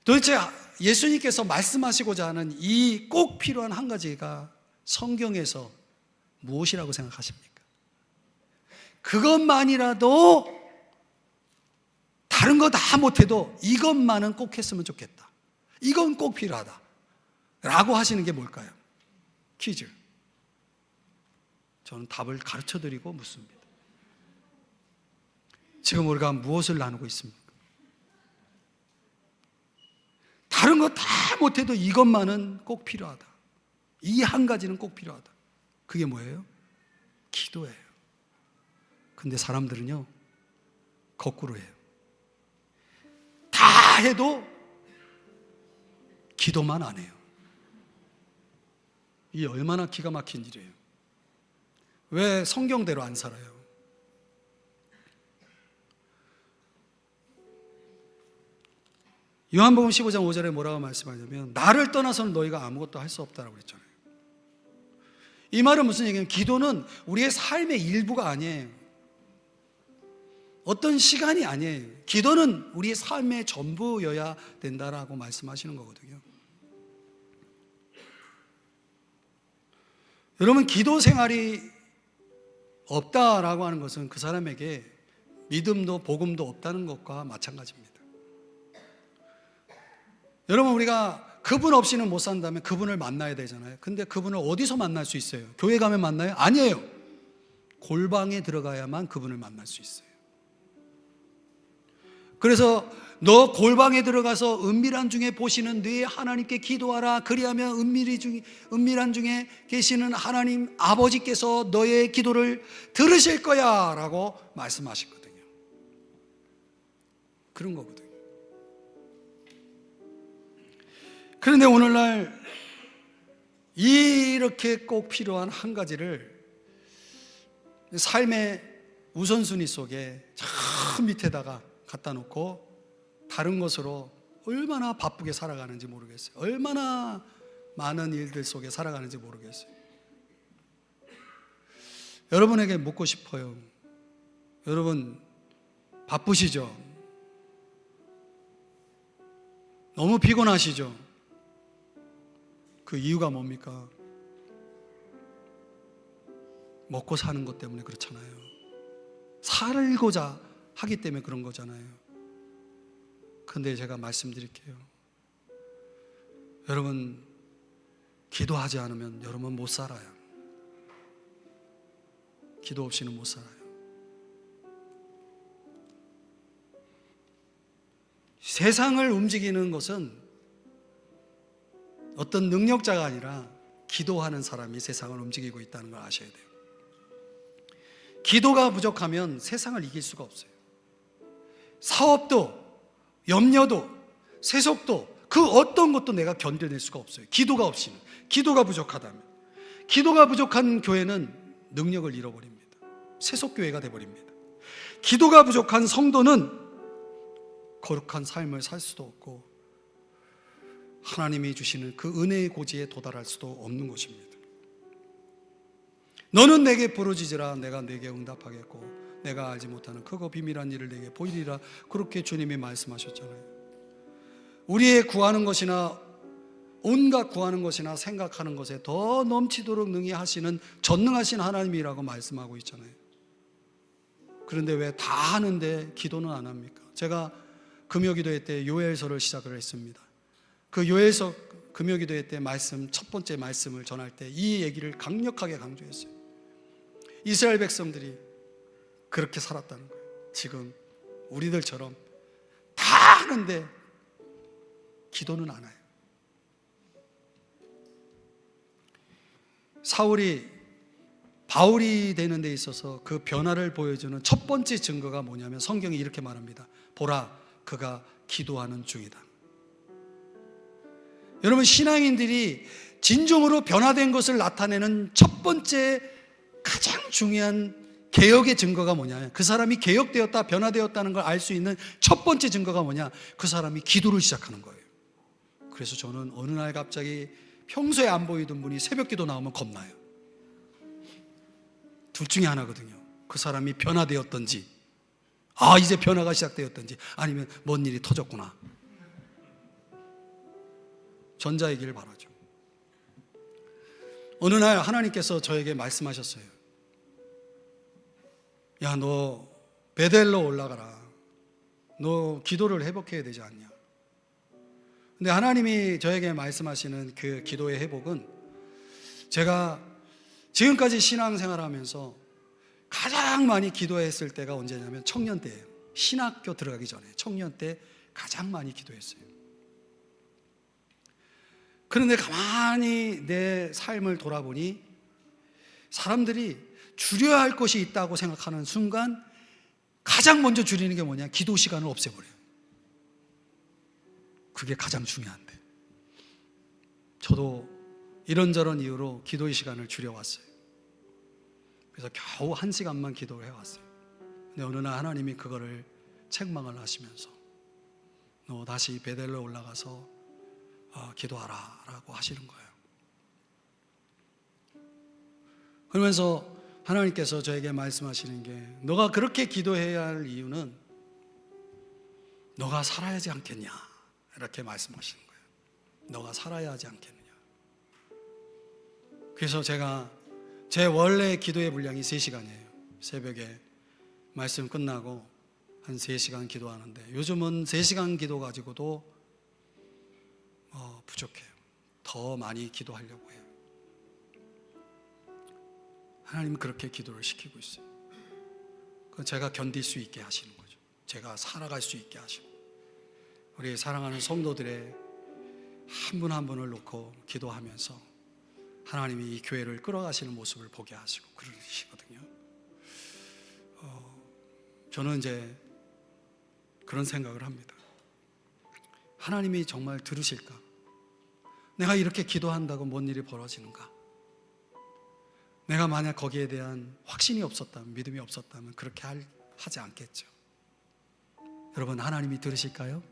도대체 예수님께서 말씀하시고자 하는 이 꼭 필요한 한 가지가 성경에서 무엇이라고 생각하십니까? 그것만이라도, 다른 거 다 못해도 이것만은 꼭 했으면 좋겠다, 이건 꼭 필요하다 라고 하시는 게 뭘까요? 퀴즈. 저는 답을 가르쳐드리고 묻습니다. 지금 우리가 무엇을 나누고 있습니까? 다른 거 다 못해도 이것만은 꼭 필요하다, 이 한 가지는 꼭 필요하다. 그게 뭐예요? 기도예요. 근데 사람들은요, 거꾸로 해요. 다 해도 기도만 안 해요. 이게 얼마나 기가 막힌 일이에요. 왜 성경대로 안 살아요? 요한복음 15장 5절에 뭐라고 말씀하냐면, 나를 떠나서는 너희가 아무것도 할 수 없다라고 그랬잖아요. 이 말은 무슨 얘기냐면, 기도는 우리의 삶의 일부가 아니에요. 어떤 시간이 아니에요. 기도는 우리의 삶의 전부여야 된다라고 말씀하시는 거거든요. 여러분, 기도 생활이 없다라고 하는 것은 그 사람에게 믿음도 복음도 없다는 것과 마찬가지입니다. 여러분, 우리가 그분 없이는 못 산다면 그분을 만나야 되잖아요. 근데 그분을 어디서 만날 수 있어요? 교회 가면 만나요? 아니에요. 골방에 들어가야만 그분을 만날 수 있어요. 그래서 너 골방에 들어가서 은밀한 중에 보시는 네 하나님께 기도하라. 그리하면 은밀한 중에 계시는 하나님 아버지께서 너의 기도를 들으실 거야 라고 말씀하셨거든요. 그런 거거든요. 그런데 오늘날 이렇게 꼭 필요한 한 가지를 삶의 우선순위 속에 저 밑에다가 갖다 놓고 다른 것으로 얼마나 바쁘게 살아가는지 모르겠어요. 얼마나 많은 일들 속에 살아가는지 모르겠어요. 여러분에게 묻고 싶어요. 여러분 바쁘시죠? 너무 피곤하시죠? 그 이유가 뭡니까? 먹고 사는 것 때문에 그렇잖아요. 살고자 하기 때문에 그런 거잖아요. 근데 제가 말씀드릴게요. 여러분 기도하지 않으면 여러분 못 살아요. 기도 없이는 못 살아요. 세상을 움직이는 것은 어떤 능력자가 아니라 기도하는 사람이 세상을 움직이고 있다는 걸 아셔야 돼요. 기도가 부족하면 세상을 이길 수가 없어요. 사업도, 염려도, 세속도, 그 어떤 것도 내가 견뎌낼 수가 없어요. 기도가 없이는. 기도가 부족하다면. 기도가 부족한 교회는 능력을 잃어버립니다. 세속교회가 되어버립니다. 기도가 부족한 성도는 거룩한 삶을 살 수도 없고 하나님이 주시는 그 은혜의 고지에 도달할 수도 없는 것입니다. 너는 내게 부르짖으라 내가 내게 응답하겠고 내가 알지 못하는 크고 비밀한 일을 내게 보이리라. 그렇게 주님이 말씀하셨잖아요. 우리의 구하는 것이나 온갖 구하는 것이나 생각하는 것에 더 넘치도록 능히 하시는 전능하신 하나님이라고 말씀하고 있잖아요. 그런데 왜 다 하는데 기도는 안 합니까? 제가 금요기도회 때 요엘서를 시작을 했습니다. 그 요엘서 금요기도회 때 첫 번째 말씀을 전할 때 이 얘기를 강력하게 강조했어요. 이스라엘 백성들이 그렇게 살았다는 거예요. 지금 우리들처럼 다 하는데 기도는 안 해요. 사울이 바울이 되는 데 있어서 그 변화를 보여주는 첫 번째 증거가 뭐냐면 성경이 이렇게 말합니다. 보라, 그가 기도하는 중이다. 여러분 신앙인들이 진정으로 변화된 것을 나타내는 첫 번째 가장 중요한 개혁의 증거가 뭐냐? 그 사람이 개혁되었다, 변화되었다는 걸 알 수 있는 첫 번째 증거가 뭐냐? 그 사람이 기도를 시작하는 거예요. 그래서 저는 어느 날 갑자기 평소에 안 보이던 분이 새벽 기도 나오면 겁나요. 둘 중에 하나거든요. 그 사람이 변화되었던지, 이제 변화가 시작되었던지, 아니면 뭔 일이 터졌구나. 전자이길 바라죠. 어느 날 하나님께서 저에게 말씀하셨어요. 야, 너 베델로 올라가라. 너 기도를 회복해야 되지 않냐. 근데 하나님이 저에게 말씀하시는 그 기도의 회복은 제가 지금까지 신앙생활하면서 가장 많이 기도했을 때가 언제냐면 청년 때예요. 신학교 들어가기 전에 청년 때 가장 많이 기도했어요. 그런데 가만히 내 삶을 돌아보니 사람들이 줄여야 할 것이 있다고 생각하는 순간 가장 먼저 줄이는 게 뭐냐? 기도 시간을 없애버려요. 그게 가장 중요한데 저도 이런저런 이유로 기도의 시간을 줄여왔어요. 그래서 겨우 1시간만 기도를 해왔어요. 근데 어느 날 하나님이 그거를 책망을 하시면서 너 다시 베델로 올라가서 기도하라 라고 하시는 거예요. 그러면서 하나님께서 저에게 말씀하시는 게 너가 그렇게 기도해야 할 이유는 너가 살아야지 않겠냐 이렇게 말씀하시는 거예요. 너가 살아야 하지 않겠느냐. 그래서 제가 제 원래 기도의 분량이 3시간이에요. 새벽에 말씀 끝나고 한 3시간 기도하는데 요즘은 3시간 기도 가지고도 부족해요. 더 많이 기도하려고 해요. 하나님은 그렇게 기도를 시키고 있어요. 그건 제가 견딜 수 있게 하시는 거죠. 제가 살아갈 수 있게 하시고, 우리 사랑하는 성도들의 한 분 한 분을 놓고 기도하면서 하나님이 이 교회를 끌어가시는 모습을 보게 하시고 그러시거든요. 저는 이제 그런 생각을 합니다. 하나님이 정말 들으실까? 내가 이렇게 기도한다고 뭔 일이 벌어지는가? 내가 만약 거기에 대한 확신이 없었다면, 믿음이 없었다면 그렇게 하지 않겠죠. 여러분, 하나님이 들으실까요?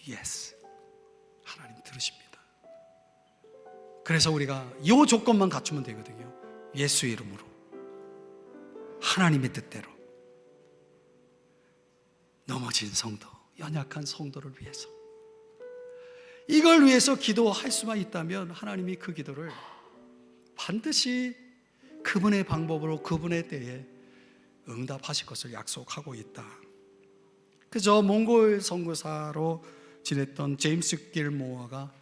Yes. 하나님 들으십니다. 그래서 우리가 이 조건만 갖추면 되거든요. 예수 이름으로, 하나님의 뜻대로, 넘어진 성도, 연약한 성도를 위해서, 이걸 위해서 기도할 수만 있다면 하나님이 그 기도를 반드시 그분의 방법으로, 그분의 때에 응답하실 것을 약속하고 있다. 그저 몽골 선교사로 지냈던 제임스 길모어가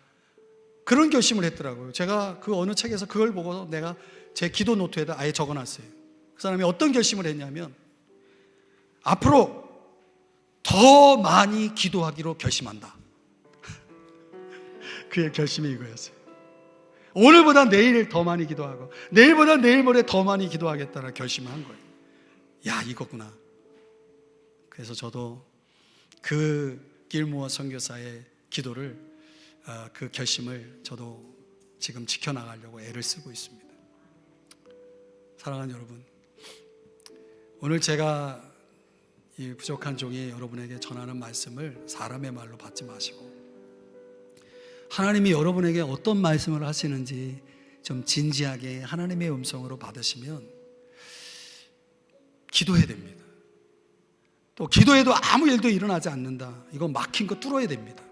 그런 결심을 했더라고요. 제가 그 어느 책에서 그걸 보고 내가 제 기도 노트에다 아예 적어놨어요. 그 사람이 어떤 결심을 했냐면, 앞으로 더 많이 기도하기로 결심한다. 그의 결심이 이거였어요. 오늘보다 내일 더 많이 기도하고, 내일보다 내일 모레 더 많이 기도하겠다는 결심을 한 거예요. 야, 이거구나. 그래서 저도 그 길모어 선교사의 기도를, 그 결심을 저도 지금 지켜나가려고 애를 쓰고 있습니다. 사랑하는 여러분, 오늘 제가 이 부족한 종이 여러분에게 전하는 말씀을 사람의 말로 받지 마시고, 하나님이 여러분에게 어떤 말씀을 하시는지 좀 진지하게 하나님의 음성으로 받으시면 기도해야 됩니다. 또 기도해도 아무 일도 일어나지 않는다, 이건 막힌 거 뚫어야 됩니다.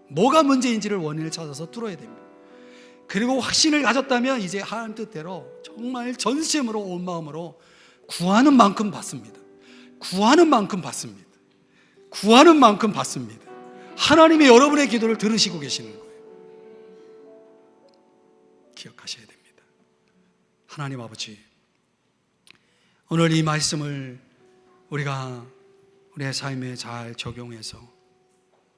뭐가 문제인지를 원인을 찾아서 뚫어야 됩니다. 그리고 확신을 가졌다면 이제 하나님 뜻대로 정말 전심으로, 온 마음으로 구하는 만큼 받습니다. 구하는 만큼 받습니다. 구하는 만큼 받습니다. 하나님이 여러분의 기도를 들으시고 계시는 거예요. 기억하셔야 됩니다. 하나님 아버지, 오늘 이 말씀을 우리가 우리의 삶에 잘 적용해서